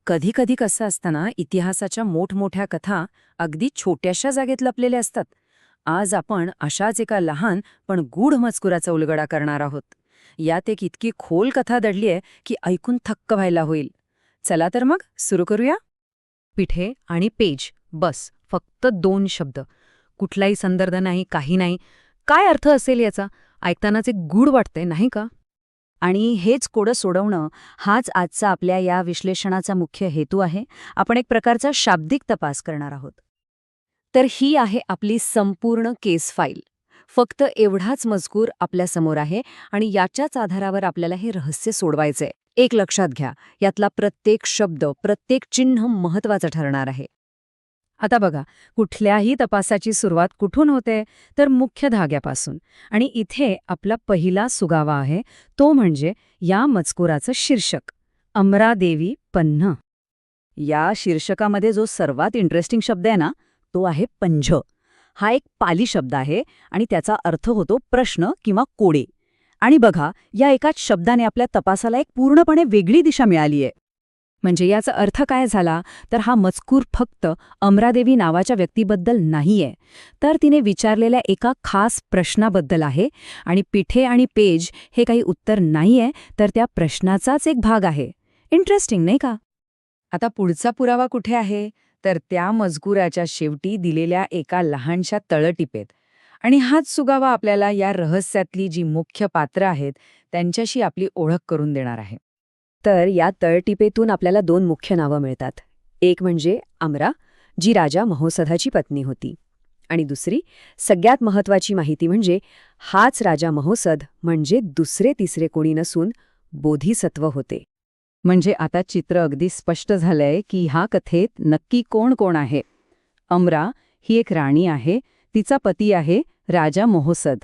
कधी कधी कसं असतं ना, इतिहासाच्या मोठमोठ्या कथा अगदी छोट्याशा जागेत लपलेल्या असतात. आज आपण अशाच एका लहान पण गूढ मजकुराचा उलगडा करणार आहोत. यात एक इतकी खोल कथा दडलीय की ऐकून थक्क व्हायला होईल. चला तर मग सुरू करूया. पिठे आणि पेज, बस फक्त 2 शब्द. कुठलाही संदर्भ नाही, काही नाही. काय अर्थ असेल याचा? ऐकतानाच एक गूढ वाटते, नाही का? आणि हेच कोडं सोडवणं हाच आजचा आपल्या या विश्लेषणाचा मुख्य हेतू आहे. आपण एक प्रकारचा शाब्दिक तपास करणार आहोत. तर ही आहे आपली संपूर्ण केस फाईल. फक्त एवढाच मजकूर आपल्यासमोर आहे आणि याच्याच आधारावर आपल्याला हे रहस्य सोडवायचंय. एक लक्षात घ्या, यातला प्रत्येक शब्द, प्रत्येक चिन्ह महत्वाचं ठरणार आहे. आता बघा, कुठल्याही तपासाची सुरुवात कुठून होते? तर मुख्य धाग्यापासून. आणि इथे आपला पहिला सुगावा आहे, तो म्हणजे या मजकुराचं शीर्षक, अमरादेवी पन्ह. या शीर्षकामध्ये जो सर्वात इंटरेस्टिंग शब्द आहे ना, तो आहे पंझ. हा एक पाली शब्द आहे आणि त्याचा अर्थ होतो प्रश्न किंवा कोडे. आणि बघा, या एकाच शब्दाने आपल्या तपासाला एक पूर्णपणे वेगळी दिशा मिळाली आहे. म्हणजे याचा अर्थ काय झाला? तर हा मजकूर फक्त अमरादेवी नावाच्या व्यक्तीबद्दल नाहीये, तर तिने विचारलेल्या एका खास प्रश्नाबद्दल आहे. आणि पिठे आणि पेज हे काही उत्तर नाहीये, तर त्या प्रश्नाचाच एक भाग आहे. इंटरेस्टिंग, नाही का? आता पुढचा पुरावा कुठे आहे? तर त्या मजकुराच्या शेवटी दिलेल्या एका लहानशा तळटीपेत. आणि हाच सुगावा आपल्याला या रहस्यातली जी मुख्य पात्र आहेत त्यांच्याशी आपली ओळख करून देणार आहे. तर या तळटीपेतून आपल्याला 2 मुख्य नावं मिळतात. एक म्हणजे अमरा, जी राजा महोसधाची पत्नी होती. आणि दुसरी, सगळ्यात महत्वाची माहिती म्हणजे हाच राजा महोसध म्हणजे दुसरे तिसरे कोणी नसून बोधिसत्व होते. म्हणजे आता चित्र अगदी स्पष्ट झालंय की ह्या कथेत नक्की कोण कोण आहे. अमरा ही एक राणी आहे, तिचा पती आहे राजा महोसध,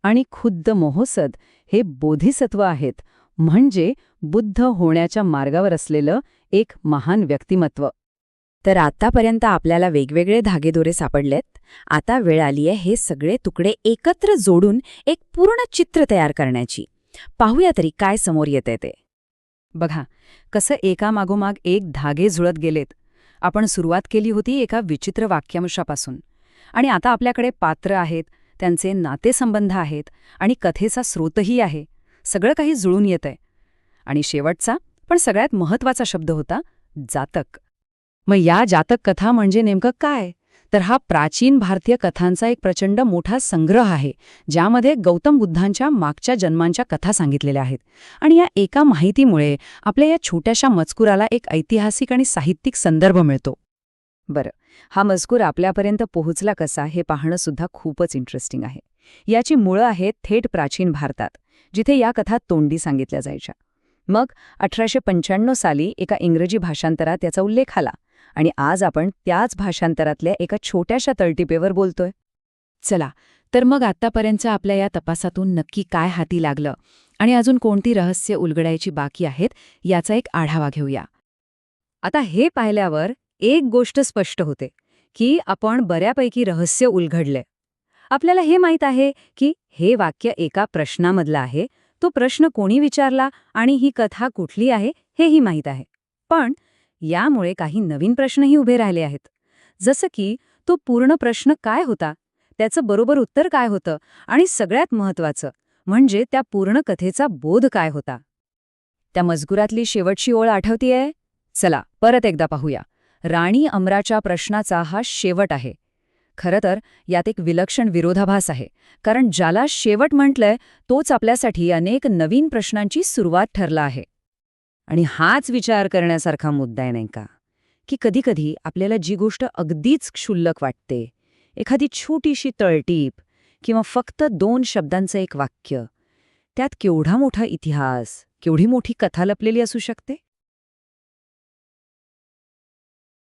आणि खुद्द महोसध हे बोधिसत्व आहेत, म्हणजे बुद्ध होण्याच्या मार्गावर असलेलं एक महान व्यक्तिमत्व. तर आतापर्यंत आपल्याला वेगवेगळे धागेदोरे सापडलेत. आता वेळ आलीय हे सगळे तुकडे एकत्र जोडून एक पूर्ण चित्र तयार करण्याची. पाहूया तरी काय समोर येते ते. बघा, कसं एकामागोमाग एक धागे जुळत गेलेत. आपण सुरुवात केली होती एका विचित्र वाक्यांशापासून, आणि आता आपल्याकडे पात्र आहेत, त्यांचे नातेसंबंध आहेत, आणि कथेचा स्रोतही आहे. सगळं काही जुळून येतंय. आणि शेवटचा पण सगळ्यात महत्वाचा शब्द होता, जातक. मग या जातक कथा म्हणजे नेमकं काय? तर हा प्राचीन भारतीय कथांचा एक प्रचंड मोठा संग्रह आहे, ज्यामध्ये गौतम बुद्धांच्या मागच्या जन्मांच्या कथा सांगितलेल्या आहेत. आणि या एका माहितीमुळे आपल्या या छोट्याशा मजकुराला एक ऐतिहासिक आणि साहित्यिक संदर्भ मिळतो. बरं, हा मजकूर आपल्यापर्यंत पोहोचला कसा हे पाहणं सुद्धा खूपच इंटरेस्टिंग आहे. याची मुळं आहेत थेट प्राचीन भारतात, जिथे या कथा तोंडी सांगितल्या जायच्या. मग 1895 साली एका इंग्रजी भाषांतरात याचा उल्लेख आला, आणि आज आपण त्याच भाषांतरातल्या एका छोट्याशा तळटीपेवर बोलतोय. चला, तर मग आत्तापर्यंत आपल्या या तपासातून नक्की काय हाती लागलं आणि अजून कोणती रहस्य उलगडायची बाकी आहेत याचा एक आढावा घेऊया. आता हे पाहिल्यावर एक गोष्ट स्पष्ट होते की आपण बऱ्यापैकी रहस्य उलगडले. आपल्याला हे माहीत आहे की हे वाक्य एका प्रश्नामधलं आहे, तो प्रश्न कोणी विचारला आणि ही कथा कुठली आहे हेही माहीत आहे. पण यामुळे काही नवीन प्रश्नही उभे राहिले आहेत. जसं की तो पूर्ण प्रश्न काय होता, त्याचं बरोबर उत्तर काय होतं, आणि सगळ्यात महत्त्वाचं म्हणजे त्या पूर्ण कथेचा बोध काय होता. त्या मजकुरातली शेवटची ओळ आठवतीये? चला परत एकदा पाहूया. राणी अमराच्या प्रश्नाचा हा शेवट आहे. खरं तर यात एक विलक्षण विरोधाभास आहे, कारण ज्याला शेवट म्हटलंय तोच आपल्यासाठी अनेक नवीन प्रश्नांची सुरुवात ठरला आहे. आणि हाच विचार करण्यासारखा मुद्दा आहे, नाही का? की कधीकधी आपल्याला जी गोष्ट अगदीच क्षुल्लक वाटते, एखादी छोटीशी तळटीप किंवा फक्त 2 शब्दांचं एक वाक्य, त्यात केवढा मोठा इतिहास, केवढी मोठी कथा लपलेली असू शकते.